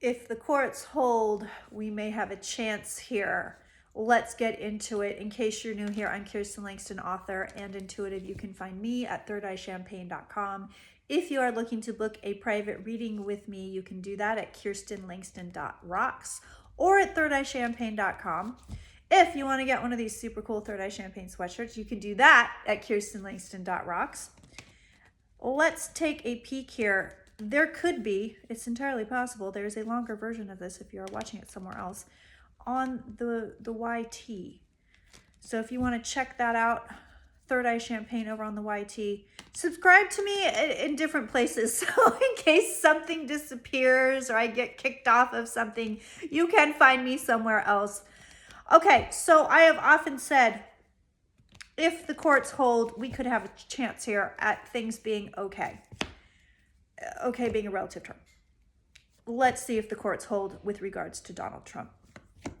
if the courts hold, we may have a chance here. Let's get into it. In case you're new here, I'm Kirsten, Langston, author and intuitive. You can find me at thirdeyechampagne.com. If you are looking to book a private reading with me, you can do that at kirstenlangston.rocks or at thirdeyechampagne.com. If you want to get one of these super cool Third Eye Champagne sweatshirts, you can do that at kirstenlangston.rocks. Let's take a peek here. There could be, it's entirely possible, there's a longer version of this if you're watching it somewhere else, on the YT. So if you want to check that out, Third Eye Champagne over on the YT. Subscribe to me in different places, so in case something disappears or I get kicked off of something, you can find me somewhere else. Okay, so I have often said, if the courts hold, we could have a chance here at things being okay. Okay being a relative term. Let's see if the courts hold with regards to Donald Trump.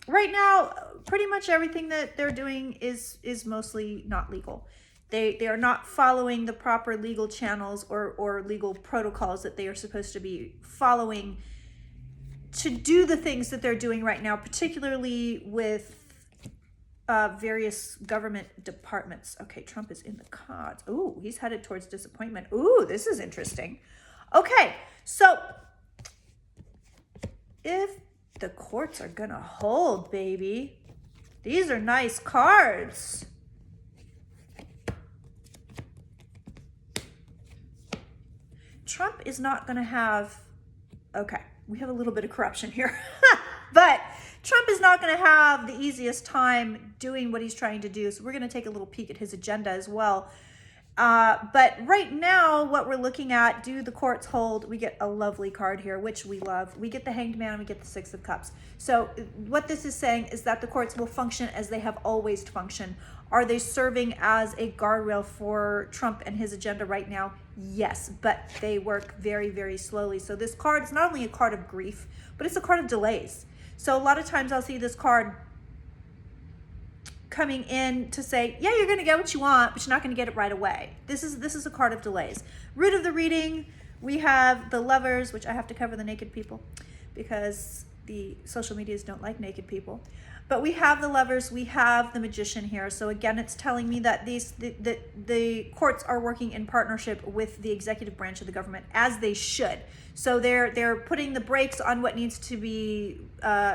Right now, pretty much everything that they're doing is mostly not legal. They are not following the proper legal channels or legal protocols that they are supposed to be following to do the things that they're doing right now, particularly with various government departments. Okay, Trump is in the cards. Ooh, he's headed towards disappointment. Ooh, this is interesting. Okay, so if the courts are gonna hold, baby, these are nice cards. Trump is not gonna have, okay, we have a little bit of corruption here, but Trump is not going to have the easiest time doing what he's trying to do. So we're going to take a little peek at his agenda as well. But right now, what we're looking at, do the courts hold? We get a lovely card here, which we love. We get the Hanged Man and we get the Six of Cups. So what this is saying is that the courts will function as they have always functioned. Are they serving as a guardrail for Trump and his agenda right now? Yes, but they work very, very slowly. So this card is not only a card of grief, but it's a card of delays. So a lot of times I'll see this card coming in to say, yeah, you're going to get what you want, but you're not going to get it right away. This is a card of delays. Root of the reading, we have the Lovers, which I have to cover the naked people because the social medias don't like naked people. But we have the Lovers, we have the Magician here. So again, it's telling me that the courts are working in partnership with the executive branch of the government, as they should. So they're putting the brakes on what needs to be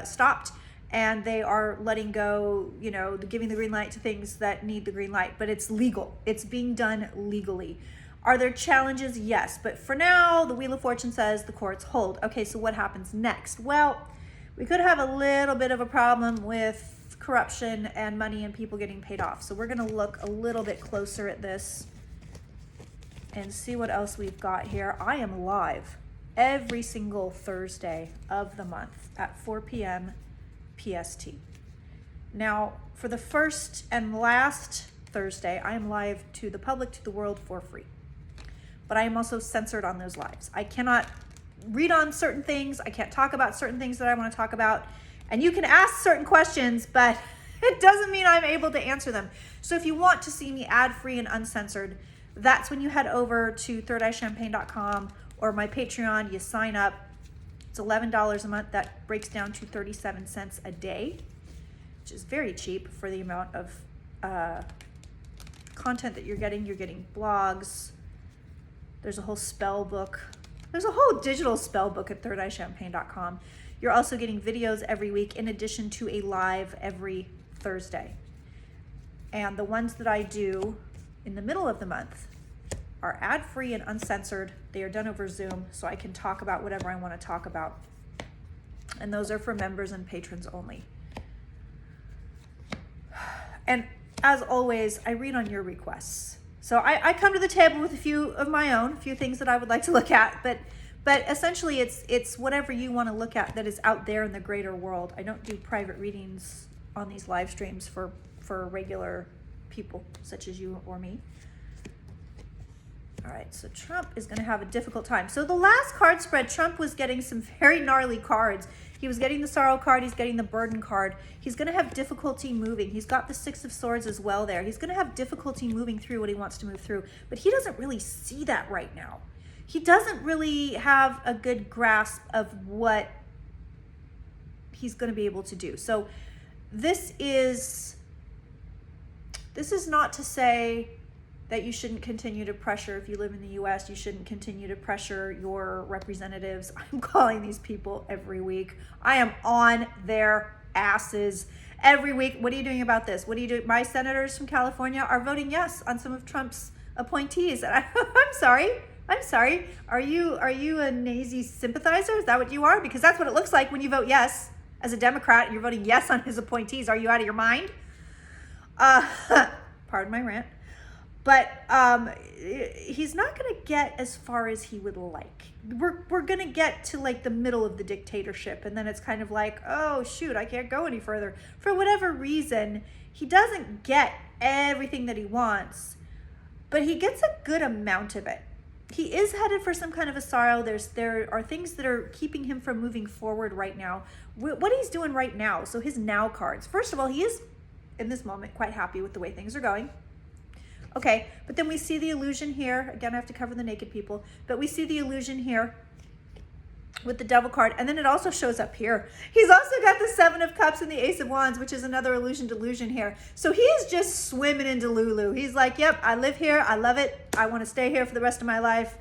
stopped, and they are letting go, you know, giving the green light to things that need the green light. But it's legal. It's being done legally. Are there challenges? Yes. But for now, the Wheel of Fortune says the courts hold. Okay, so what happens next? Well, we could have a little bit of a problem with corruption and money and people getting paid off. So we're going to look a little bit closer at this and see what else we've got here. I am live every single Thursday of the month at 4 p.m. PST. Now, for the first and last Thursday, I am live to the public, to the world, for free. But I am also censored on those lives. I cannot read on certain things. I can't talk about certain things that I want to talk about. And you can ask certain questions, but it doesn't mean I'm able to answer them. So if you want to see me ad-free and uncensored, that's when you head over to thirdeyechampagne.com or my Patreon. You sign up. It's $11 a month. That breaks down to 37 cents a day, which is very cheap for the amount of content that you're getting. You're getting blogs. There's a whole spell book. There's a whole digital spell book at thirdeyechampagne.com. You're also getting videos every week in addition to a live every Thursday. And the ones that I do in the middle of the month are ad-free and uncensored. They are done over Zoom, so I can talk about whatever I want to talk about. And those are for members and patrons only. And as always, I read on your requests. So I come to the table with a few of my own, a few things that I would like to look at, but essentially it's whatever you want to look at that is out there in the greater world. I don't do private readings on these live streams for regular people such as you or me. All right, so Trump is going to have a difficult time. So the last card spread, Trump was getting some very gnarly cards. He was getting the Sorrow card. He's getting the Burden card. He's going to have difficulty moving. He's got the Six of Swords as well there. He's going to have difficulty moving through what he wants to move through, but he doesn't really see that right now. He doesn't really have a good grasp of what he's going to be able to do. So this is not to say that you shouldn't continue to pressure. If you live in the US, you shouldn't continue to pressure your representatives. I'm calling these people every week. I am on their asses every week. What are you doing about this? What are you doing? My senators from California are voting yes on some of Trump's appointees. And I'm sorry. Are you a Nazi sympathizer? Is that what you are? Because that's what it looks like when you vote yes as a Democrat. You're voting yes on his appointees. Are you out of your mind? Pardon my rant. But he's not going to get as far as he would like. We're going to get to like the middle of the dictatorship, and then it's kind of like, oh shoot, I can't go any further. For whatever reason, he doesn't get everything that he wants, but he gets a good amount of it. He is headed for some kind of a sorrow. There are things that are keeping him from moving forward right now. What he's doing right now, so his now cards. First of all, he is, in this moment, quite happy with the way things are going. Okay, but then we see the illusion here. Again, I have to cover the naked people. But we see the illusion here with the Devil card. And then it also shows up here. He's also got the Seven of Cups and the Ace of Wands, which is another illusion delusion here. So he is just swimming into Lulu. He's like, yep, I live here. I love it. I want to stay here for the rest of my life.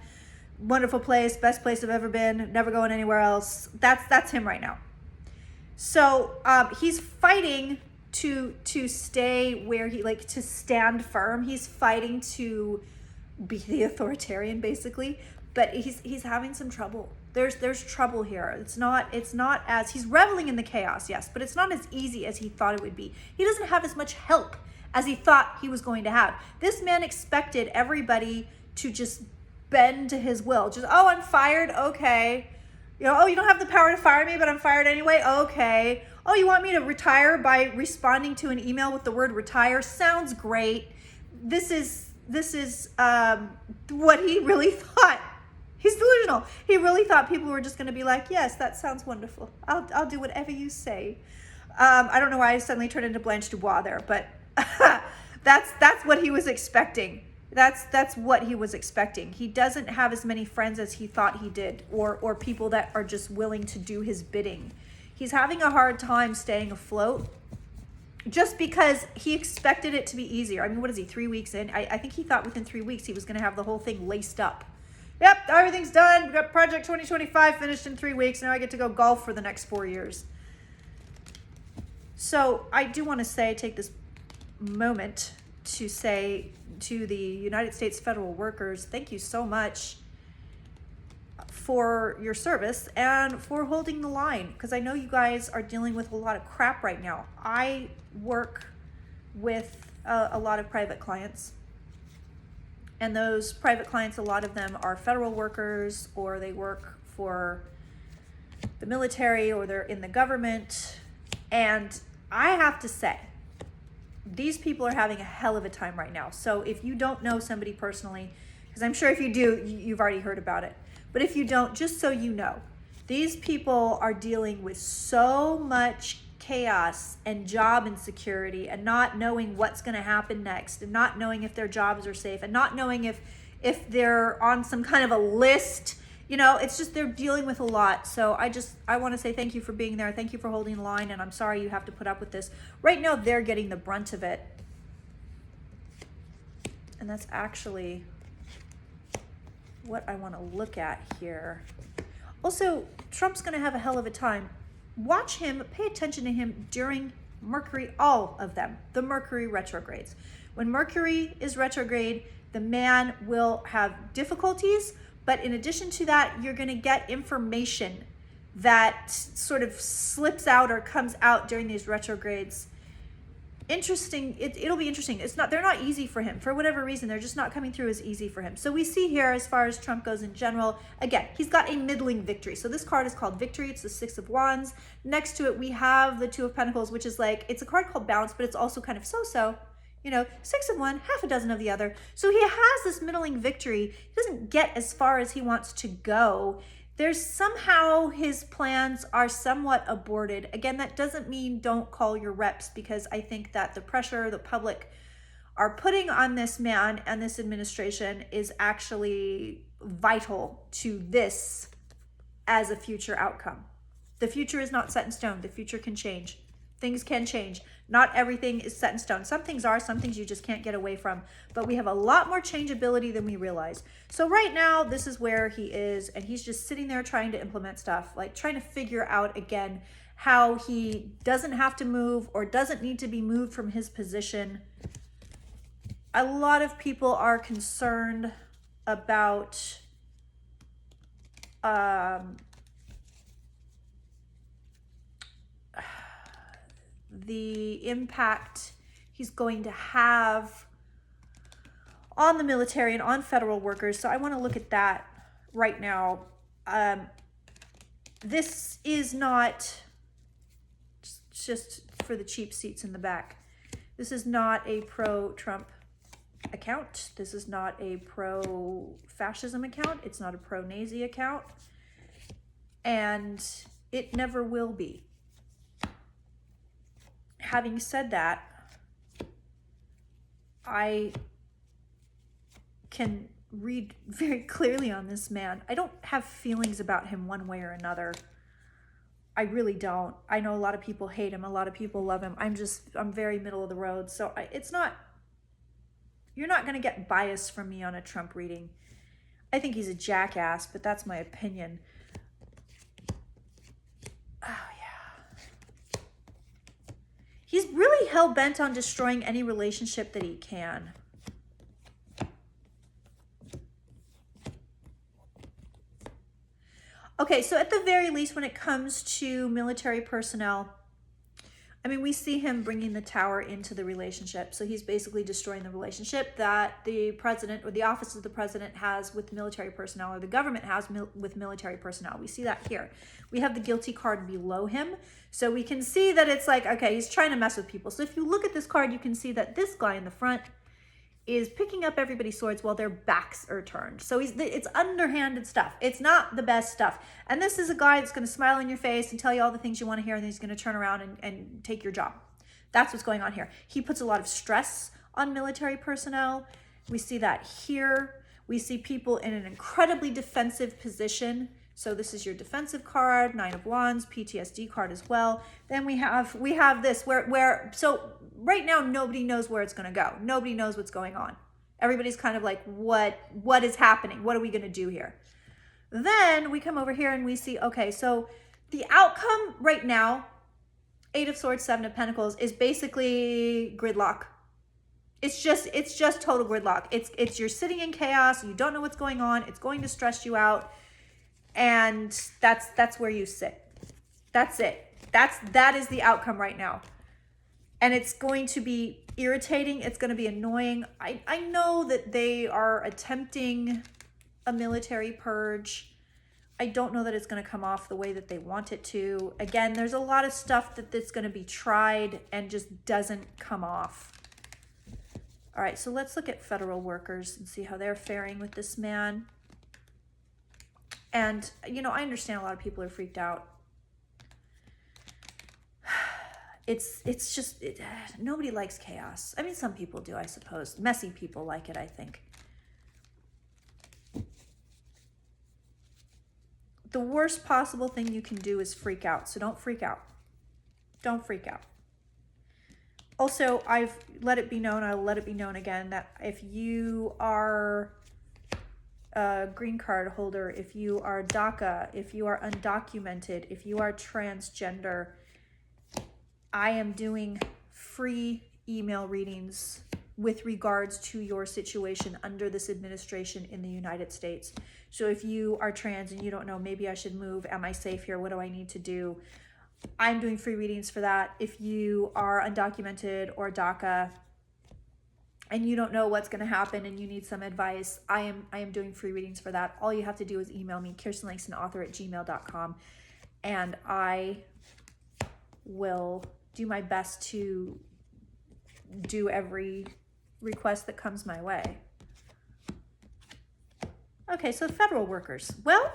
Wonderful place. Best place I've ever been. Never going anywhere else. That's him right now. So he's fighting to stay where he, like, to stand firm. He's fighting to be the authoritarian, basically, but he's having some trouble. There's trouble here. It's not as, he's reveling in the chaos, yes, but it's not as easy as he thought it would be. He doesn't have as much help as he thought he was going to have. This man expected everybody to just bend to his will. Just, oh, I'm fired, okay. You know, oh, you don't have the power to fire me, but I'm fired anyway, okay. Oh, you want me to retire by responding to an email with the word retire? Sounds great. This is what he really thought. He's delusional. He really thought people were just going to be like, yes, that sounds wonderful. I'll do whatever you say. I don't know why I suddenly turned into Blanche Dubois there, but that's what he was expecting. That's what he was expecting. He doesn't have as many friends as he thought he did, or people that are just willing to do his bidding. He's having a hard time staying afloat just because he expected it to be easier. I mean, what is he, 3 weeks in? I think he thought within 3 weeks he was going to have the whole thing laced up. Yep, everything's done. We got Project 2025 finished in 3 weeks. Now I get to go golf for the next 4 years. So I do want to take this moment to say to the United States federal workers, thank you so much for your service and for holding the line, because I know you guys are dealing with a lot of crap right now. I work with a lot of private clients, and those private clients, a lot of them are federal workers, or they work for the military, or they're in the government. And I have to say, these people are having a hell of a time right now. So if you don't know somebody personally, because I'm sure if you do, you've already heard about it. But if you don't, just so you know, these people are dealing with so much chaos and job insecurity, and not knowing what's going to happen next, and not knowing if their jobs are safe, and not knowing if they're on some kind of a list. You know, it's just, they're dealing with a lot. So I want to say thank you for being there. Thank you for holding the line. And I'm sorry you have to put up with this. Right now, they're getting the brunt of it. And that's actually what I want to look at here. Also, Trump's going to have a hell of a time. Watch him, pay attention to him during Mercury, all of them, the Mercury retrogrades. When Mercury is retrograde, the man will have difficulties. But in addition to that, you're going to get information that sort of slips out or comes out during these retrogrades. Interesting. It'll be interesting. They're not easy for him. For whatever reason, they're just not coming through as easy for him. So we see here, as far as Trump goes in general, again, he's got a middling victory. So this card is called Victory. It's the Six of Wands. Next to it, we have the Two of Pentacles, which is like, it's a card called Balance, but it's also kind of so-so. You know, 6 of one, half a dozen of the other. So he has this middling victory. He doesn't get as far as he wants to go. There's somehow his plans are somewhat aborted. Again, that doesn't mean don't call your reps, because I think that the pressure the public are putting on this man and this administration is actually vital to this as a future outcome. The future is not set in stone. The future can change. Things can change. Not everything is set in stone. Some things are, some things you just can't get away from. But we have a lot more changeability than we realize. So right now, this is where he is, and he's just sitting there trying to implement stuff, like trying to figure out again how he doesn't have to move or doesn't need to be moved from his position. A lot of people are concerned about the impact he's going to have on the military and on federal workers. So I want to look at that right now. This is not just for the cheap seats in the back. This is not a pro-Trump account. This is not a pro-fascism account. It's not a pro-Nazi account. And it never will be. Having said that, I can read very clearly on this man. I don't have feelings about him one way or another. I really don't. I know a lot of people hate him. A lot of people love him. I'm very middle of the road. So you're not going to get bias from me on a Trump reading. I think he's a jackass, but that's my opinion. Oh, yeah. He's really hell-bent on destroying any relationship that he can. Okay, so at the very least, when it comes to military personnel, I mean, we see him bringing the tower into the relationship. So he's basically destroying the relationship that the president or the office of the president has with military personnel, or the government has with military personnel. We see that here. We have the guilty card below him. So we can see that it's like, okay, he's trying to mess with people. So if you look at this card, you can see that this guy in the front is picking up everybody's swords while their backs are turned. So it's underhanded stuff. It's not the best stuff. And this is a guy that's going to smile in your face and tell you all the things you want to hear, and then he's going to turn around and take your job. That's what's going on here. He puts a lot of stress on military personnel. We see that here. We see people in an incredibly defensive position. So this is your defensive card, 9 of Wands, PTSD card as well. Then we have this where so right now nobody knows where it's going to go. Nobody knows what's going on. Everybody's kind of like, what is happening? What are we going to do here? Then we come over here and we see, okay, so the outcome right now, 8 of Swords, 7 of Pentacles, is basically gridlock. It's just total gridlock. It's you're sitting in chaos. You don't know what's going on. It's going to stress you out. And that's where you sit. That's it. That is the outcome right now. And it's going to be irritating. It's going to be annoying. I know that they are attempting a military purge. I don't know that it's going to come off the way that they want it to. Again, there's a lot of stuff that's going to be tried and just doesn't come off. All right, so let's look at federal workers and see how they're faring with this man. And, you know, I understand a lot of people are freaked out. It's just, nobody likes chaos. I mean, some people do, I suppose. Messy people like it, I think. The worst possible thing you can do is freak out. So don't freak out. Don't freak out. Also, I've let it be known, I'll let it be known again, that if you are a green card holder, if you are DACA, if you are undocumented, if you are transgender, I am doing free email readings with regards to your situation under this administration in the United States. So if you are trans and you don't know, maybe I should move, am I safe here, what do I need to do? I'm doing free readings for that. If you are undocumented or DACA and you don't know what's going to happen and you need some advice, I am doing free readings for that. All you have to do is email me, KirstenLangstonAuthor@gmail.com, and I will do my best to do every request that comes my way. Okay, so federal workers. Well,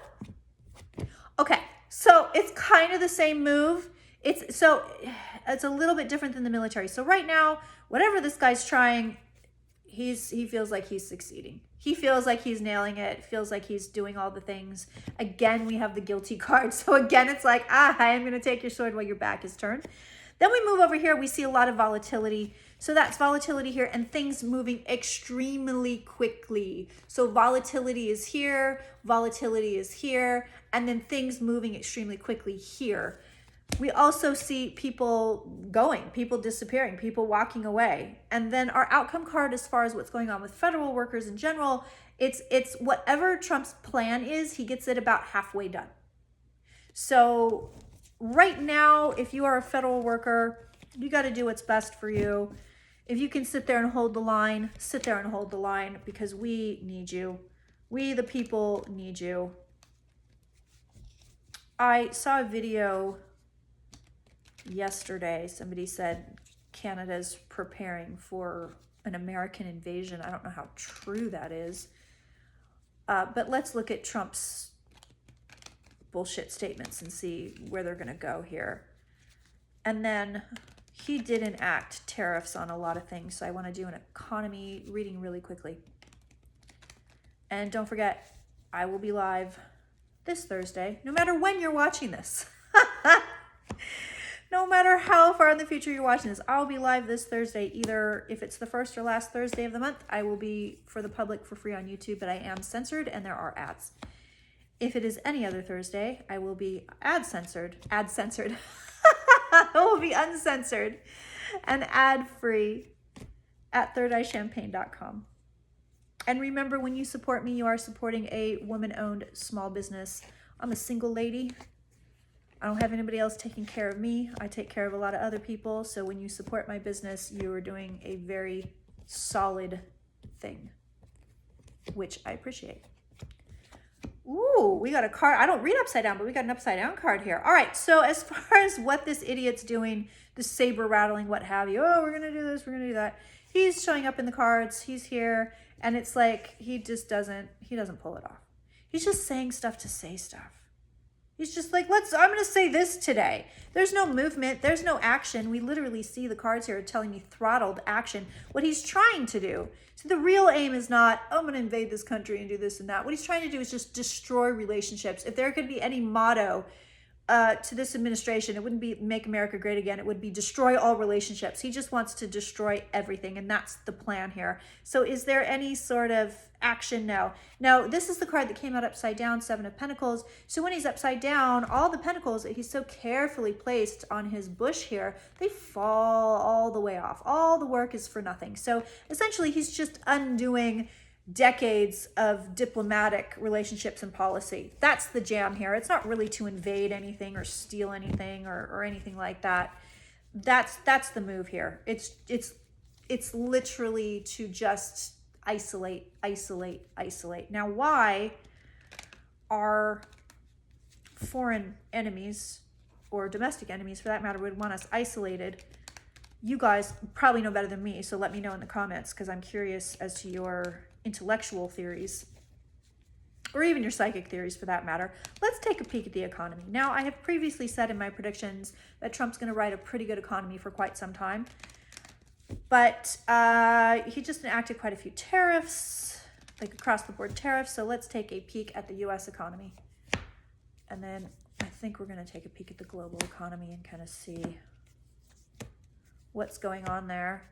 okay, so it's kind of the same move. It's a little bit different than the military. So right now, whatever this guy's trying, he feels like he's succeeding. He feels like he's nailing it, feels like he's doing all the things. Again, we have the guilty card. So again, it's like, I am going to take your sword while your back is turned. Then we move over here, we see a lot of volatility. So that's volatility here and things moving extremely quickly. So volatility is here, and then things moving extremely quickly here. We also see people going, people disappearing, people walking away. And then our outcome card, as far as what's going on with federal workers in general, it's whatever Trump's plan is, he gets it about halfway done. So right now, if you are a federal worker, you got to do what's best for you. If you can sit there and hold the line, sit there and hold the line, because we need you. We, the people, need you. I saw a video yesterday. Somebody said Canada's preparing for an American invasion. I don't know how true that is. But let's look at Trump's bullshit statements and see where they're going to go here. And then he did enact tariffs on a lot of things. So I want to do an economy reading really quickly. And don't forget, I will be live this Thursday, no matter when you're watching this. No matter how far in the future you're watching this, I'll be live this Thursday. Either if it's the first or last Thursday of the month, I will be for the public for free on YouTube, but I am censored and there are ads. If it is any other Thursday, I will be ad censored. I will be uncensored and ad-free at thirdeyechampagne.com. And remember, when you support me, you are supporting a woman-owned small business. I'm a single lady. I don't have anybody else taking care of me. I take care of a lot of other people. So when you support my business, you are doing a very solid thing, which I appreciate. Ooh, we got a card. I don't read upside down, but we got an upside down card here. All right, so as far as what this idiot's doing, the saber rattling, what have you, oh, we're going to do this, we're going to do that. He's showing up in the cards. He's here. And it's like, he doesn't pull it off. He's just saying stuff to say stuff. He's just like, I'm going to say this today. There's no movement. There's no action. We literally see the cards here telling me throttled action. What he's trying to do. So the real aim is not, oh, I'm going to invade this country and do this and that. What he's trying to do is just destroy relationships. If there could be any motto to this administration, it wouldn't be make America great again. It would be destroy all relationships. He just wants to destroy everything. And that's the plan here. So is there any sort of action? No. Now, this is the card that came out upside down, Seven of Pentacles. So when he's upside down, all the pentacles that he's so carefully placed on his bush here, they fall all the way off. All the work is for nothing. So essentially, he's just undoing decades of diplomatic relationships and policy. That's the jam here. It's not really to invade anything or steal anything or anything like that. That's the move here. It's literally to just isolate. Now, why are foreign enemies or domestic enemies, for that matter, would want us isolated? You guys probably know better than me, so let me know in the comments, because I'm curious as to your intellectual theories, or even your psychic theories for that matter. Let's take a peek at the economy. Now, I have previously said in my predictions that Trump's going to ride a pretty good economy for quite some time. But he just enacted quite a few tariffs, like across the board tariffs. So let's take a peek at the US economy. And then I think we're going to take a peek at the global economy and kind of see what's going on there.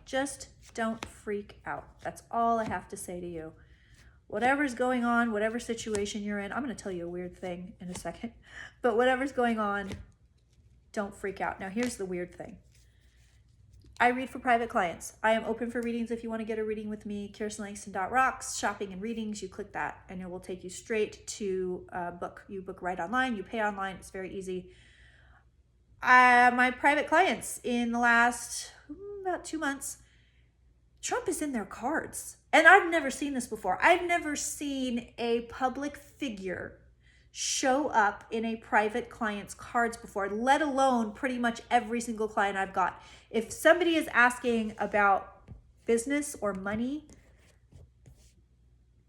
Just don't freak out. That's all I have to say to you. Whatever's going on, whatever situation you're in, I'm going to tell you a weird thing in a second, but whatever's going on, don't freak out. Now, here's the weird thing. I read for private clients. I am open for readings. If you want to get a reading with me, KirstenLangston.rocks, shopping and readings, you click that and it will take you straight to book. You book right online, you pay online. It's very easy. My private clients in the last about 2 months, Trump is in their cards. And I've never seen this before. I've never seen a public figure show up in a private client's cards before, let alone pretty much every single client I've got. If somebody is asking about business or money,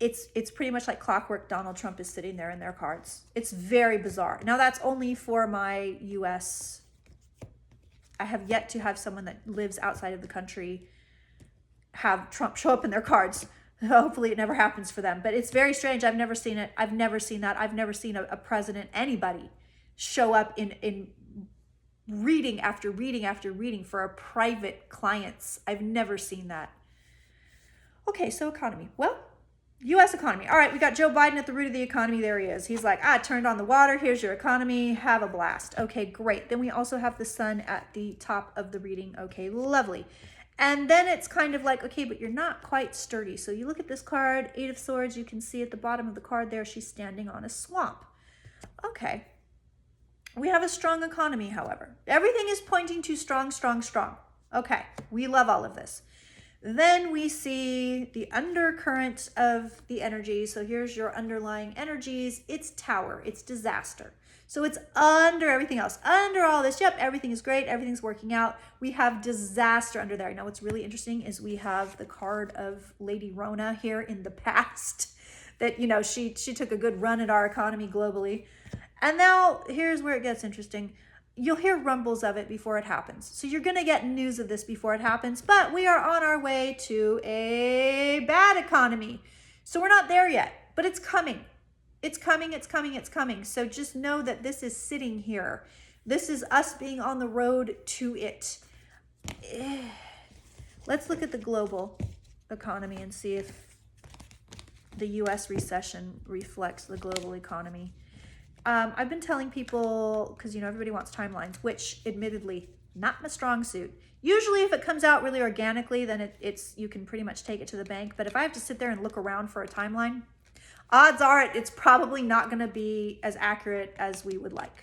it's pretty much like clockwork. Donald Trump is sitting there in their cards. It's very bizarre. Now, that's only for my US I have yet to have someone that lives outside of the country have Trump show up in their cards. Hopefully it never happens for them. But it's very strange. I've never seen it. I've never seen that. I've never seen a president, anybody, show up in reading after reading after reading for our private clients. I've never seen that. Okay, so economy. Well, U.S. economy. All right, we got Joe Biden at the root of the economy. There he is. He's like, turned on the water. Here's your economy. Have a blast. Okay, great. Then we also have the sun at the top of the reading. Okay, lovely. And then it's kind of like, okay, but you're not quite sturdy. So you look at this card, Eight of Swords. You can see at the bottom of the card there, she's standing on a swamp. Okay. We have a strong economy, however. Everything is pointing to strong, strong, strong. Okay, we love all of this. Then we see the undercurrent of the energy. So here's your underlying energies. It's tower, it's disaster. So it's under everything else, under all this. Yep, everything is great, everything's working out. We have disaster under there. Now what's really interesting is we have the card of Lady Rona here in the past that, you know, she took a good run at our economy globally. And now here's where it gets interesting. You'll hear rumbles of it before it happens. So you're going to get news of this before it happens, but we are on our way to a bad economy. So we're not there yet, but it's coming. It's coming, it's coming, it's coming. So just know that this is sitting here. This is us being on the road to it. Let's look at the global economy and see if the US recession reflects the global economy. I've been telling people, because, you know, everybody wants timelines, which admittedly, not my strong suit. Usually if it comes out really organically, then you can pretty much take it to the bank. But if I have to sit there and look around for a timeline, odds are it's probably not going to be as accurate as we would like.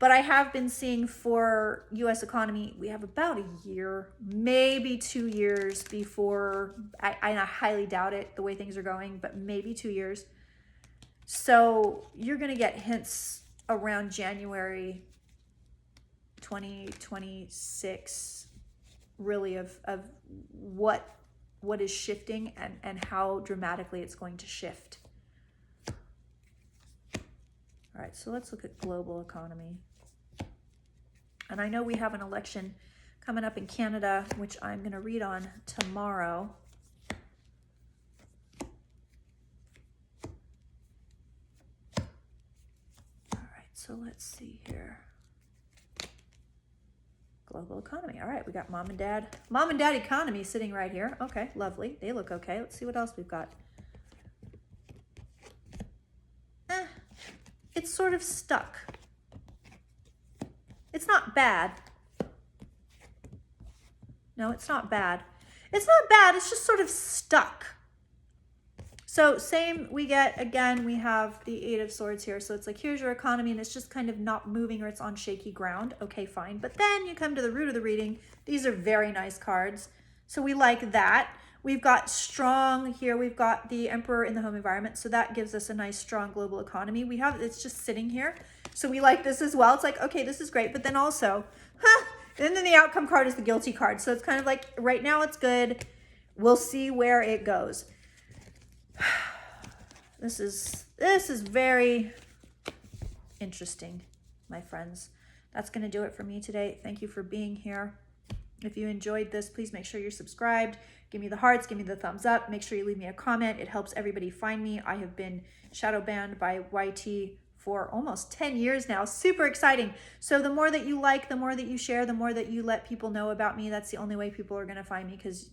But I have been seeing for US economy, we have about a year, maybe 2 years before, I highly doubt it the way things are going, but maybe 2 years. So you're going to get hints around January 2026, really, of what is shifting and how dramatically it's going to shift. All right, so let's look at global economy. And I know we have an election coming up in Canada, which I'm going to read on tomorrow. So let's see here. Global economy. All right, we got mom and dad economy sitting right here. Okay, lovely. They look okay. Let's see what else we've got. It's sort of stuck. It's not bad. No, it's not bad. It's not bad. It's just sort of stuck. So same we get, again, we have the Eight of Swords here. So it's like, here's your economy, and it's just kind of not moving, or it's on shaky ground. Okay, fine. But then you come to the root of the reading. These are very nice cards. So we like that. We've got strong here. We've got the Emperor in the home environment. So that gives us a nice, strong global economy. We have, it's just sitting here. So we like this as well. It's like, okay, this is great. But then also, and then the outcome card is the guilty card. So it's kind of like, right now it's good. We'll see where it goes. This is very interesting, my friends. That's going to do it for me today. Thank you for being here. If you enjoyed this, please make sure you're subscribed. Give me the hearts, give me the thumbs up. Make sure you leave me a comment. It helps everybody find me. I have been shadow banned by YT for almost 10 years now. Super exciting. So the more that you like, the more that you share, the more that you let people know about me, that's the only way people are going to find me, because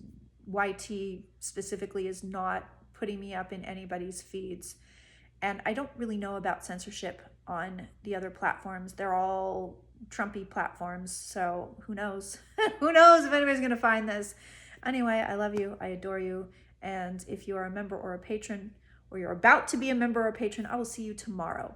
YT specifically is not putting me up in anybody's feeds. And I don't really know about censorship on the other platforms. They're all Trumpy platforms. So who knows? Who knows if anybody's going to find this? Anyway, I love you. I adore you. And if you are a member or a patron, or you're about to be a member or a patron, I will see you tomorrow.